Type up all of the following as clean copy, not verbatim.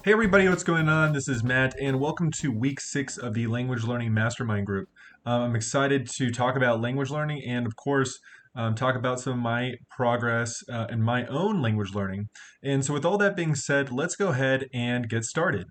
Hey everybody, what's going on? This is Matt, and welcome to week 6 of the Language Learning Mastermind group. I'm excited to talk about language learning and, of course, talk about some of my progress in my own language learning. And so, with all that being said, let's go ahead and get started.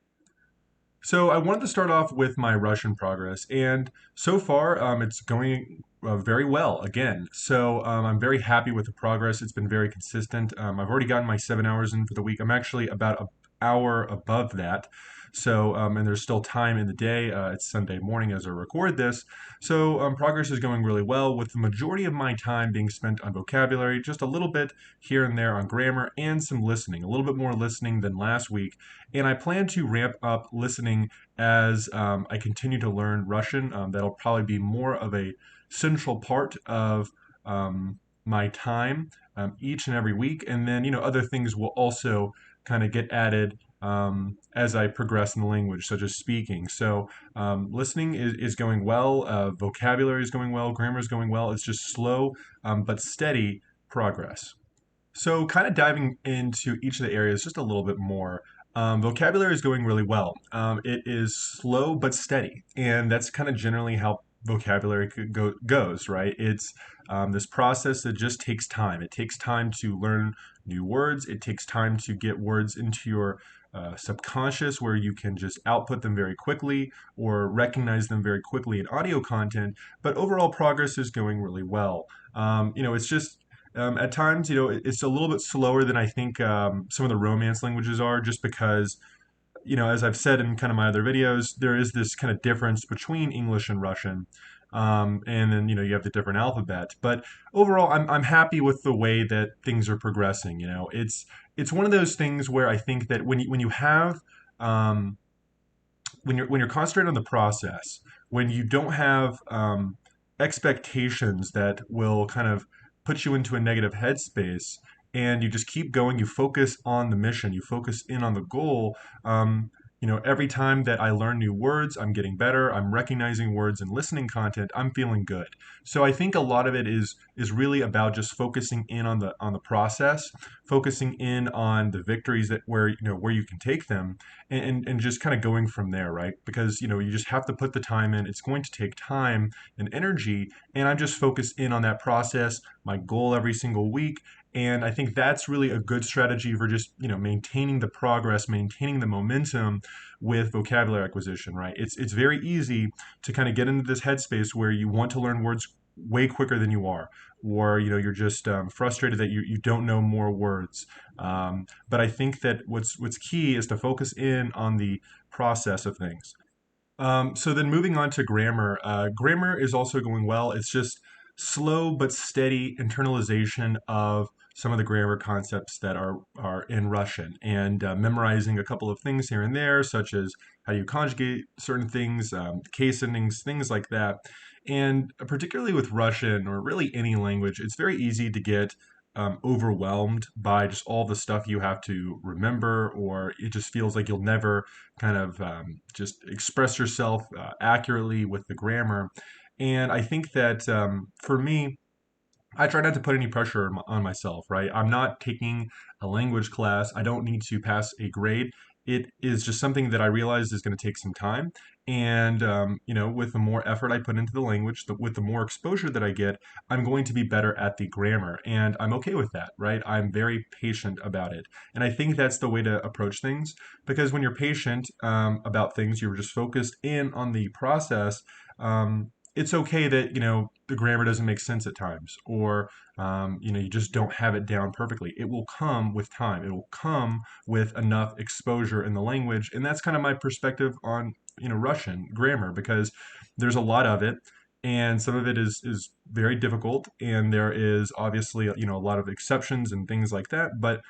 So, I wanted to start off with my Russian progress, and so far, it's going very well again. So, I'm very happy with the progress. It's been very consistent. I've already gotten my 7 hours in for the week. I'm actually about an hour above that. So, and there's still time in the day. It's Sunday morning as I record this. So, progress is going really well, with the majority of my time being spent on vocabulary, just a little bit here and there on grammar, and some listening, a little bit more listening than last week. And I plan to ramp up listening as I continue to learn Russian. That'll probably be more of a central part of my time each and every week. And then, other things will also kind of get added as I progress in the language, such as speaking. So, listening is going well, vocabulary is going well, grammar is going well. It's just slow but steady progress. So, kind of diving into each of the areas just a little bit more. Vocabulary is going really well. It is slow but steady, and that's kind of generally how vocabulary goes, right? It's this process that just takes time. It takes time to learn new words. It takes time to get words into your subconscious where you can just output them very quickly or recognize them very quickly in audio content. But overall, progress is going really well. It's just at times, it's a little bit slower than I think some of the Romance languages are, just because, as I've said in kind of my other videos, there is this kind of difference between English and Russian. And then, you have the different alphabet. But overall, I'm happy with the way that things are progressing. It's one of those things where I think that when you have um, when you're concentrated on the process, when you don't have expectations that will kind of put you into a negative headspace, and you just keep going, you focus on the mission, you focus in on the goal. Every time that I learn new words, I'm getting better. I'm recognizing words and listening content. I'm feeling good. So I think a lot of it is really about just focusing in on the process, focusing in on the victories that where you can take them, and just kind of going from there, right? Because you just have to put the time in. It's going to take time and energy, and I'm just focused in on that process, my goal every single week. And I think that's really a good strategy for just maintaining the progress, maintaining the momentum with vocabulary acquisition, right? It's very easy to kind of get into this headspace where you want to learn words way quicker than you are, or you're just frustrated that you don't know more words. But I think that what's key is to focus in on the process of things. So then moving on to grammar. Grammar is also going well. It's just slow but steady internalization of some of the grammar concepts that are in Russian, and memorizing a couple of things here and there, such as how you conjugate certain things, case endings, things like that. And particularly with Russian, or really any language, it's very easy to get overwhelmed by just all the stuff you have to remember, or it just feels like you'll never kind of just express yourself accurately with the grammar. And I think that for me, I try not to put any pressure on myself, right? I'm not taking a language class. I don't need to pass a grade. It is just something that I realize is going to take some time. And, with the more effort I put into the language, with the more exposure that I get, I'm going to be better at the grammar. And I'm okay with that, right? I'm very patient about it. And I think that's the way to approach things, because when you're patient about things, you're just focused in on the process. It's okay that the grammar doesn't make sense at times, or you just don't have it down perfectly. It will come with time. It will come with enough exposure in the language. And that's kind of my perspective on Russian grammar, because there's a lot of it, and some of it is very difficult, and there is obviously a lot of exceptions and things like that. But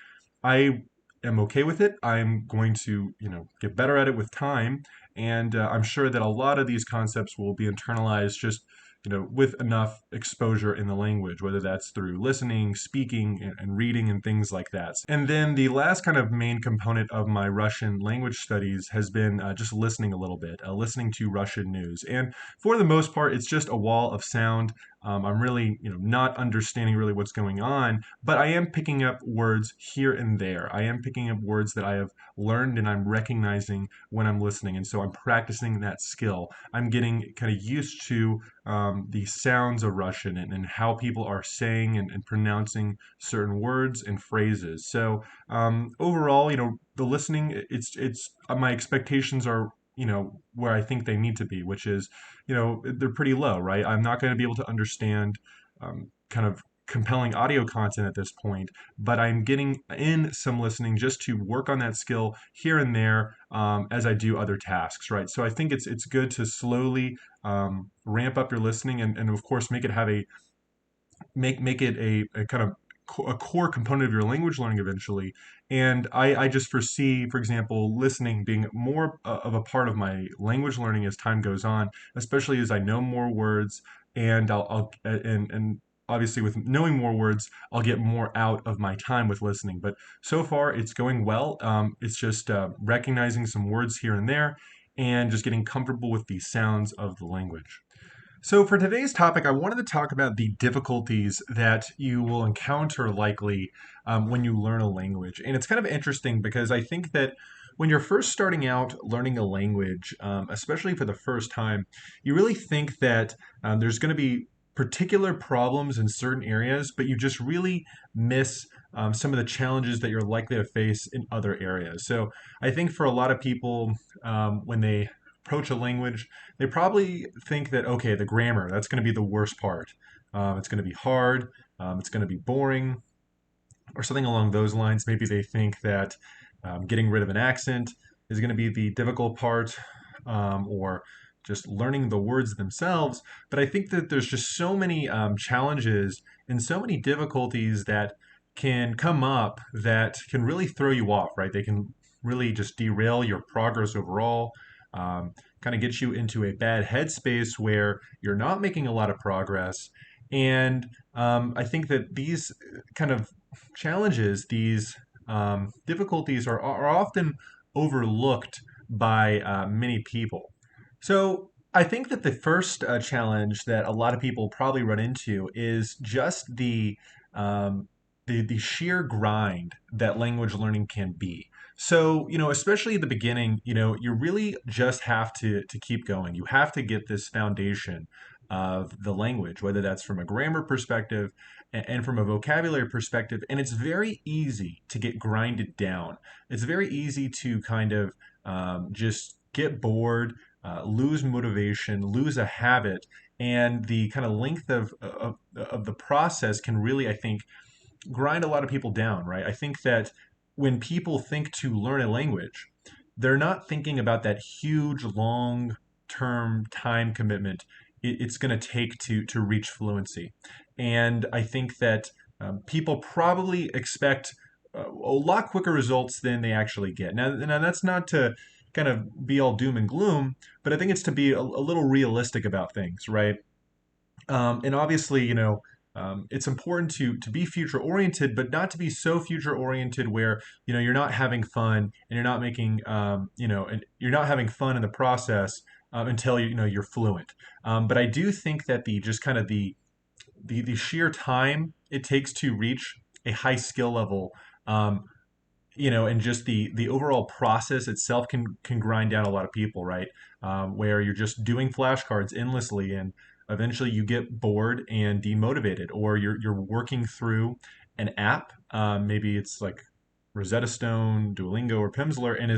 I am okay with it. I'm going to, get better at it with time. And I'm sure that a lot of these concepts will be internalized just, with enough exposure in the language, whether that's through listening, speaking, and reading, and things like that. And then the last kind of main component of my Russian language studies has been just listening a little bit, listening to Russian news. And for the most part, it's just a wall of sound. I'm really, not understanding really what's going on, but I am picking up words here and there. I am picking up words that I have learned and I'm recognizing when I'm listening. And so I'm practicing that skill. I'm getting kind of used to the sounds of Russian and how people are saying and pronouncing certain words and phrases. So overall, the listening, my expectations are, where I think they need to be, which is, they're pretty low, right? I'm not going to be able to understand kind of compelling audio content at this point, but I'm getting in some listening just to work on that skill here and there as I do other tasks, right? So I think it's good to slowly ramp up your listening and of course make it a kind of a core component of your language learning eventually. And I just foresee, for example, listening being more of a part of my language learning as time goes on, especially as I know more words and and obviously with knowing more words, I'll get more out of my time with listening. But so far, it's going well. It's just recognizing some words here and there and just getting comfortable with the sounds of the language. So, for today's topic, I wanted to talk about the difficulties that you will encounter likely when you learn a language. And it's kind of interesting because I think that when you're first starting out learning a language, especially for the first time, you really think that there's going to be particular problems in certain areas, but you just really miss some of the challenges that you're likely to face in other areas. So, I think for a lot of people, when they approach a language, they probably think that, okay, the grammar, that's going to be the worst part. It's going to be hard, it's going to be boring, or something along those lines. Maybe they think that getting rid of an accent is going to be the difficult part, or just learning the words themselves. But I think that there's just so many challenges and so many difficulties that can come up that can really throw you off, right? They can really just derail your progress overall. Kind of get you into a bad headspace where you're not making a lot of progress. And I think that these kind of challenges, these difficulties are often overlooked by many people. So I think that the first challenge that a lot of people probably run into is just the sheer grind that language learning can be. So, especially at the beginning, you really just have to keep going. You have to get this foundation of the language, whether that's from a grammar perspective and from a vocabulary perspective. And it's very easy to get grinded down. It's very easy to kind of just get bored, lose motivation, lose a habit. And the kind of length of the process can really, I think, grind a lot of people down, right? I think that when people think to learn a language, they're not thinking about that huge long term time commitment it's going to take to reach fluency. And I think that people probably expect a lot quicker results than they actually get. Now that's not to kind of be all doom and gloom, but I think it's to be a little realistic about things, right? And obviously, it's important to be future oriented, but not to be so future oriented where you're not having fun and you're not making and you're not having fun in the process until you're fluent. But I do think that the just kind of the sheer time it takes to reach a high skill level, and just the overall process itself can grind down a lot of people, right? Where you're just doing flashcards endlessly, and eventually you get bored and demotivated, or you're working through an app. Maybe it's like Rosetta Stone, Duolingo, or Pimsleur, and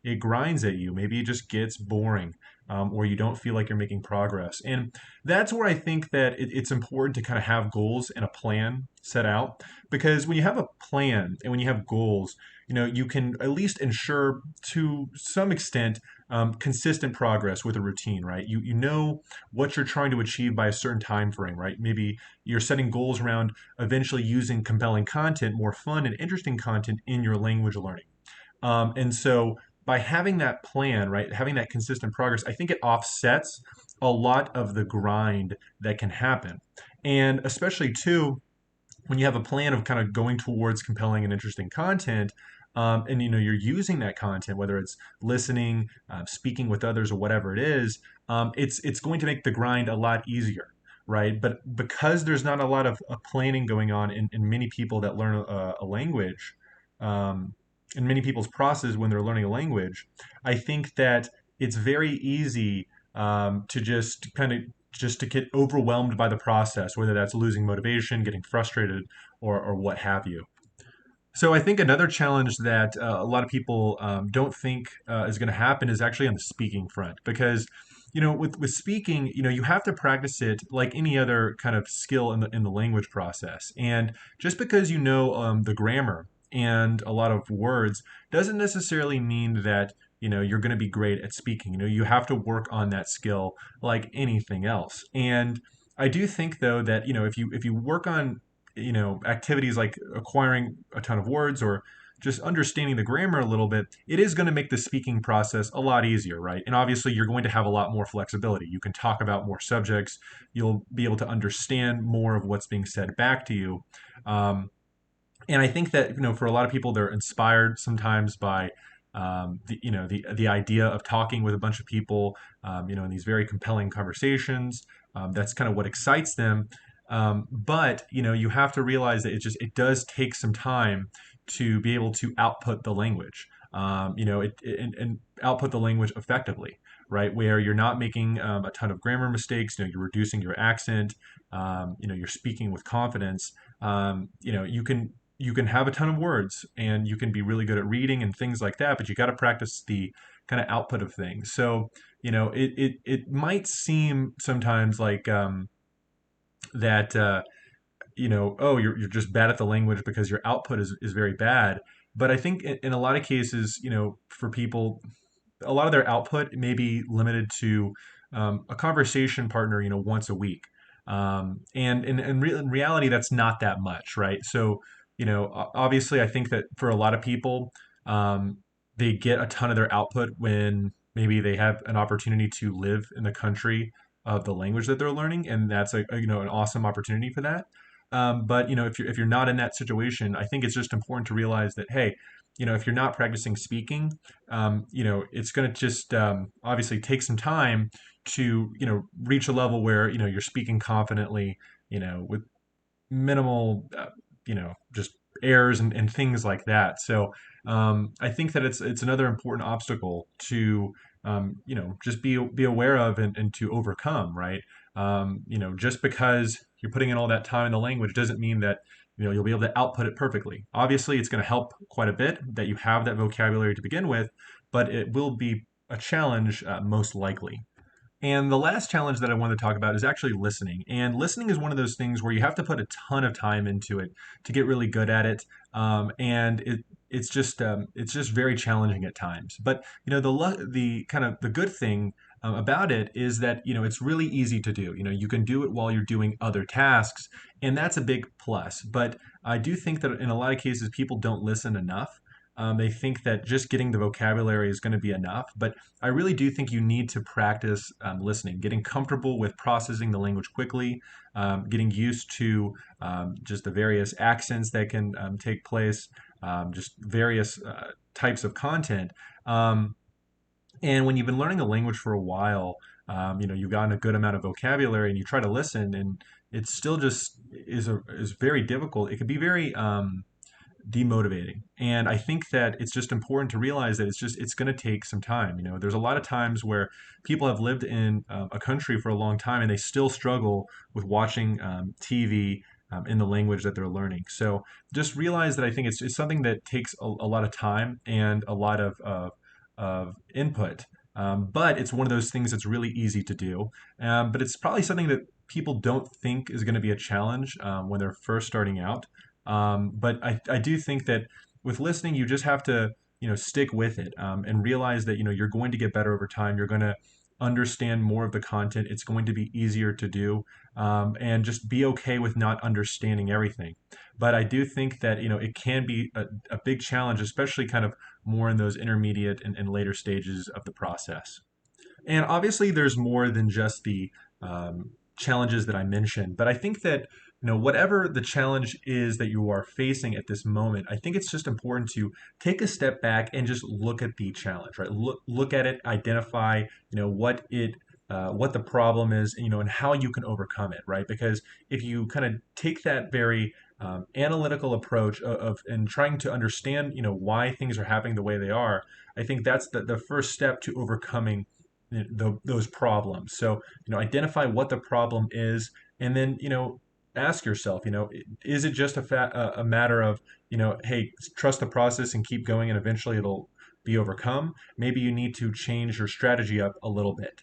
it grinds at you. Maybe it just gets boring, or you don't feel like you're making progress. And that's where I think that it's important to kind of have goals and a plan set out, because when you have a plan and when you have goals, you can at least ensure to some extent consistent progress with a routine, right? You know what you're trying to achieve by a certain time frame, right? Maybe you're setting goals around eventually using compelling content, more fun and interesting content in your language learning. And so by having that plan, right, having that consistent progress, I think it offsets a lot of the grind that can happen. And especially too, when you have a plan of kind of going towards compelling and interesting content, and you're using that content, whether it's listening, speaking with others, or whatever it is, it's going to make the grind a lot easier. right? But because there's not a lot of planning going on in many people that learn a language, um, in many people's process when they're learning a language, I think that it's very easy to just kind of just to get overwhelmed by the process, whether that's losing motivation, getting frustrated, or what have you. So I think another challenge that a lot of people don't think is going to happen is actually on the speaking front, because with speaking, you have to practice it like any other kind of skill in the language process. And just because you know the grammar and a lot of words doesn't necessarily mean that you're going to be great at speaking. You have to work on that skill like anything else. And I do think though that if you work on activities like acquiring a ton of words or just understanding the grammar a little bit, it is going to make the speaking process a lot easier, right? And obviously, you're going to have a lot more flexibility. You can talk about more subjects. You'll be able to understand more of what's being said back to you. Um, and I think that for a lot of people, they're inspired sometimes by the idea of talking with a bunch of people, in these very compelling conversations. That's kind of what excites them. But you have to realize that it does take some time to be able to output the language. And output the language effectively, right? Where you're not making a ton of grammar mistakes. You're reducing your accent. You're speaking with confidence. You can have a ton of words and you can be really good at reading and things like that, but you got to practice the kind of output of things. So it might seem sometimes like that oh, you're just bad at the language because your output is very bad. But I think in a lot of cases, for people, a lot of their output may be limited to a conversation partner, once a week. And in reality, that's not that much, right? So, obviously, I think that for a lot of people, um, they get a ton of their output when maybe they have an opportunity to live in the country of the language that they're learning, and that's an awesome opportunity for that. But if you're not in that situation, I think it's just important to realize that hey, if you're not practicing speaking, it's going to just obviously take some time to reach a level where you're speaking confidently, with minimal just errors and things like that. So I think that it's another important obstacle to just be aware of and to overcome, right? Just because you're putting in all that time in the language doesn't mean that you'll be able to output it perfectly. Obviously, it's going to help quite a bit that you have that vocabulary to begin with, but it will be a challenge most likely. And the last challenge that I want to talk about is actually listening. And listening is one of those things where you have to put a ton of time into it to get really good at it. And it's just very challenging at times. But the kind of the good thing about it is that it's really easy to do. You can do it while you're doing other tasks, and that's a big plus. But I do think that in a lot of cases people don't listen enough. They think that just getting the vocabulary is going to be enough, but I really do think you need to practice listening, getting comfortable with processing the language quickly, getting used to just the various accents that can take place, just various types of content. And when you've been learning a language for a while, you've gotten a good amount of vocabulary, and you try to listen, and it still just is very difficult. It can be very demotivating. And I think that it's just important to realize that it's going to take some time. There's a lot of times where people have lived in a country for a long time and they still struggle with watching TV in the language that they're learning. So just realize that I think it's something that takes a lot of time and a lot of input. But it's one of those things that's really easy to do. But it's probably something that people don't think is going to be a challenge when they're first starting out. But I do think that with listening, you just have to, stick with it and realize that, you're going to get better over time. You're going to understand more of the content. It's going to be easier to do, and just be okay with not understanding everything. But I do think that, it can be a big challenge, especially kind of more in those intermediate and later stages of the process. And obviously, there's more than just the challenges that I mentioned, but I think that whatever the challenge is that you are facing at this moment, I think it's just important to take a step back and just look at the challenge, right? Look at it, identify, what it what the problem is, and how you can overcome it, right? Because if you kind of take that very analytical approach of and trying to understand, why things are happening the way they are, I think that's the first step to overcoming those problems. So, identify what the problem is, and then, ask yourself, is it just a matter of, hey, trust the process and keep going, and eventually it'll be overcome. Maybe you need to change your strategy up a little bit.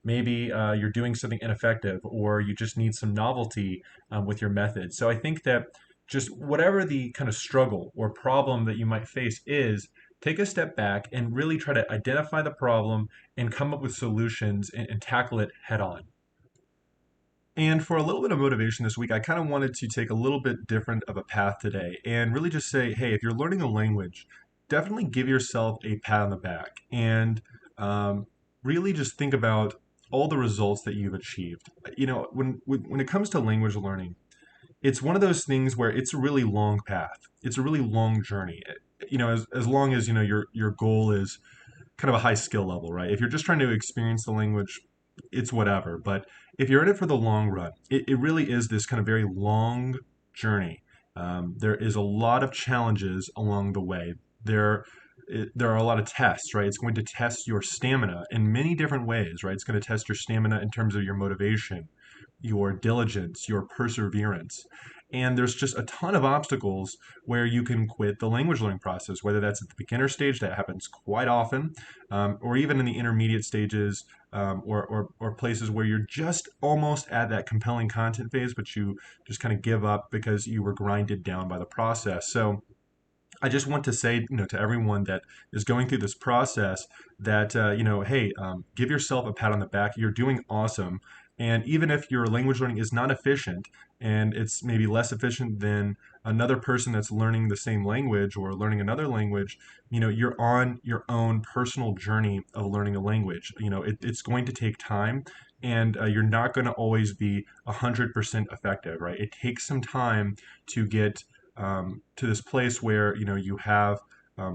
Maybe you're doing something ineffective, or you just need some novelty with your method. So I think that just whatever the kind of struggle or problem that you might face is, take a step back and really try to identify the problem and come up with solutions and tackle it head on. And for a little bit of motivation this week, I kind of wanted to take a little bit different of a path today and really just say, hey, if you're learning a language, definitely give yourself a pat on the back and um, really just think about all the results that you've achieved. When it comes to language learning, it's one of those things where it's a really long path. It's a really long journey. As long as your goal is kind of a high skill level, right? If you're just trying to experience the language, it's whatever. But if you're in it for the long run, it really is this kind of very long journey. There is a lot of challenges along the way. There are a lot of tests, right? It's going to test your stamina in many different ways, right? It's going to test your stamina in terms of your motivation, your diligence, your perseverance. And there's just a ton of obstacles where you can quit the language learning process, whether that's at the beginner stage, that happens quite often, or even in the intermediate stages, or places where you're just almost at that compelling content phase, but you just kind of give up because you were grinded down by the process. So I just want to say, to everyone that is going through this process that, hey, give yourself a pat on the back. You're doing awesome. And even if your language learning is not efficient and it's maybe less efficient than another person that's learning the same language or learning another language, you're on your own personal journey of learning a language. It's going to take time, and you're not going to always be 100% effective, right? It takes some time to get to this place where you have a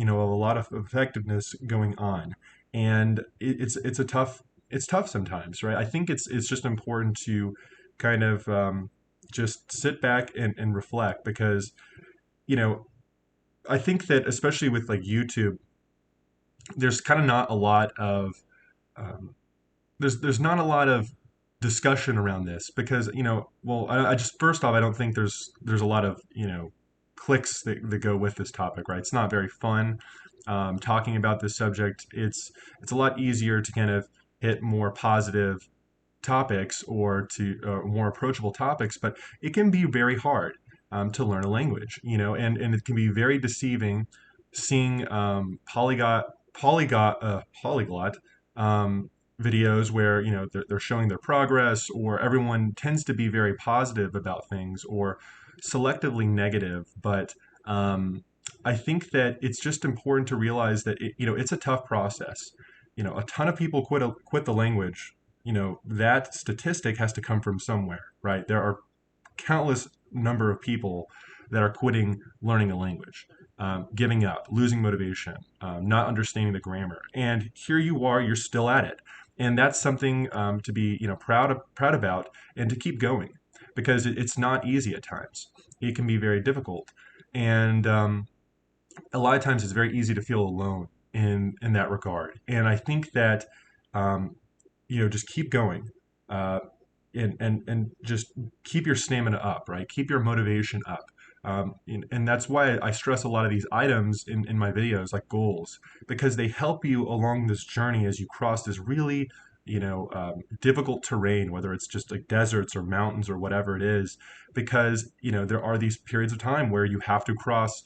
lot of effectiveness going on, and it's tough sometimes, right? I think it's just important to kind of just sit back and reflect, because you know I think that especially with like YouTube, there's kind of not a lot of um, there's not a lot of discussion around this, because well, I just first off, I don't think there's a lot of clicks that go with this topic, right? It's not very fun talking about this subject. It's a lot easier to kind of hit more positive topics, or to more approachable topics, but it can be very hard to learn a language, and it can be very deceiving seeing polyglot videos where they're showing their progress, or everyone tends to be very positive about things or selectively negative. But I think that it's just important to realize that it's a tough process. A ton of people quit the language. That statistic has to come from somewhere, right? There are countless number of people that are quitting learning a language, giving up, losing motivation, not understanding the grammar, and here you are, you're still at it, and that's something to be proud about, and to keep going, because it's not easy at times. It can be very difficult, and a lot of times it's very easy to feel alone in that regard. And I think that just keep going. And just keep your stamina up, right? Keep your motivation up. And that's why I stress a lot of these items in my videos, like goals, because they help you along this journey as you cross this really, difficult terrain, whether it's just like deserts or mountains or whatever it is, because, there are these periods of time where you have to cross,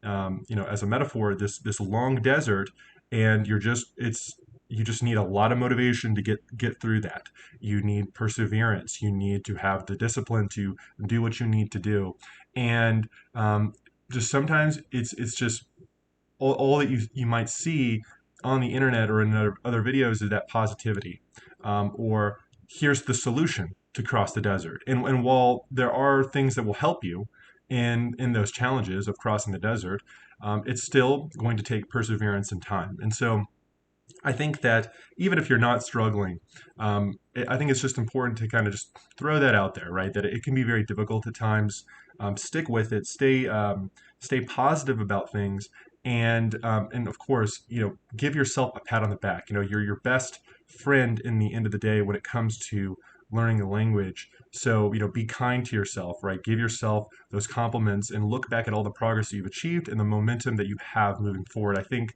as a metaphor, this long desert, and you just need a lot of motivation to get through that. You need perseverance. You need to have the discipline to do what you need to do, and just sometimes it's just all that you might see on the internet or in other videos is that positivity, or here's the solution to cross the desert. And while there are things that will help you in those challenges of crossing the desert, it's still going to take perseverance and time. And so I think that even if you're not struggling, I think it's just important to kind of just throw that out there, right? That it can be very difficult at times. Stick with it. Stay positive about things, and of course, give yourself a pat on the back. You're your best friend in the end of the day when it comes to learning a language. So, be kind to yourself, right? Give yourself those compliments and look back at all the progress that you've achieved and the momentum that you have moving forward. I think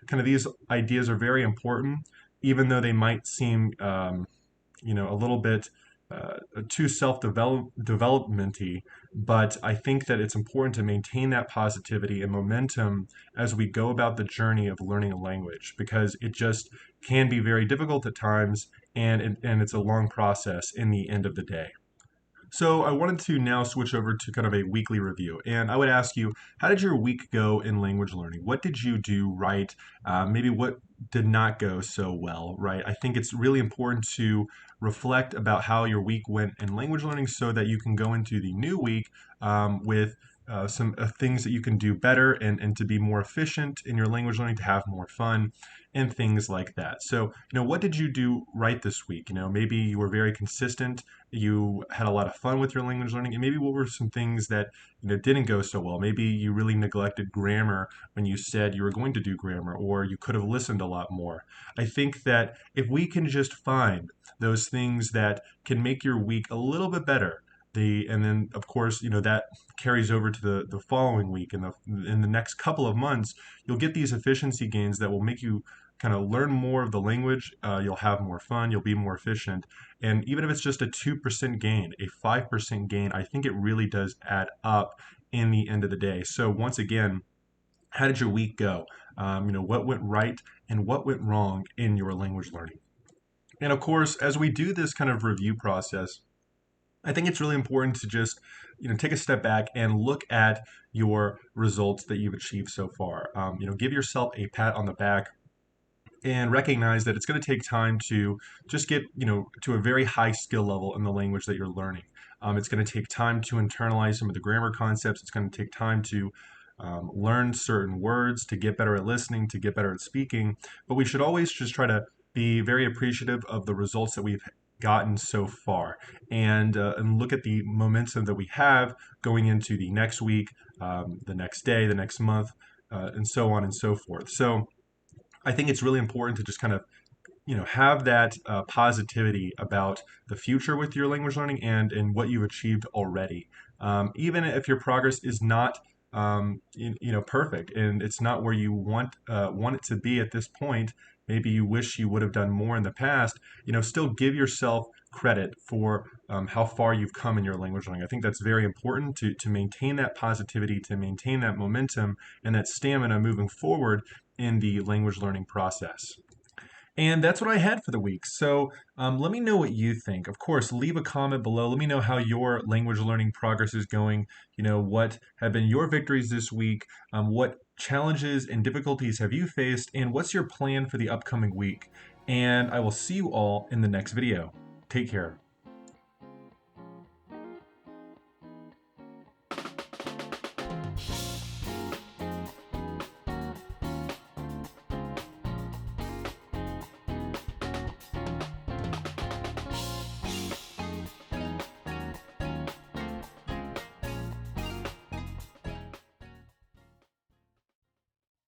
kind of these ideas are very important, even though they might seem, a little bit too self-developmenty. But I think that it's important to maintain that positivity and momentum as we go about the journey of learning a language, because it just can be very difficult at times, and it's a long process in the end of the day. So I wanted to now switch over to kind of a weekly review, and I would ask you, how did your week go in language learning? What did you do right? Maybe what did not go so well, right? I think it's really important to reflect about how your week went in language learning so that you can go into the new week with some things that you can do better, and to be more efficient in your language learning, to have more fun and things like that. So, what did you do right this week? Maybe you were very consistent, you had a lot of fun with your language learning, and maybe what were some things that didn't go so well? Maybe you really neglected grammar when you said you were going to do grammar, or you could have listened a lot more. I think that if we can just find those things that can make your week a little bit better, and then of course that carries over to the following week, and in the next couple of months, you'll get these efficiency gains that will make you kind of learn more of the language. You'll have more fun, you'll be more efficient, and even if it's just a 2% gain, a 5% gain, I think it really does add up in the end of the day. So once again, how did your week go? What went right and what went wrong in your language learning? And of course, as we do this kind of review process, I think it's really important to just take a step back and look at your results that you've achieved so far. Give yourself a pat on the back and recognize that it's going to take time to just get to a very high skill level in the language that you're learning. It's going to take time to internalize some of the grammar concepts. It's going to take time to learn certain words, to get better at listening, to get better at speaking. But we should always just try to be very appreciative of the results that we've gotten so far, and look at the momentum that we have going into the next week, the next day, the next month, and so on and so forth. So I think it's really important to just kind of have that positivity about the future with your language learning, and what you've achieved already, even if your progress is not perfect, and it's not where you want it to be at this point. Maybe you wish you would have done more in the past. Still give yourself credit for how far you've come in your language learning. I think that's very important to maintain that positivity, to maintain that momentum and that stamina moving forward in the language learning process. And that's what I had for the week. So let me know what you think. Of course, leave a comment below. Let me know how your language learning progress is going. What have been your victories this week? What challenges and difficulties have you faced? And what's your plan for the upcoming week? And I will see you all in the next video. Take care.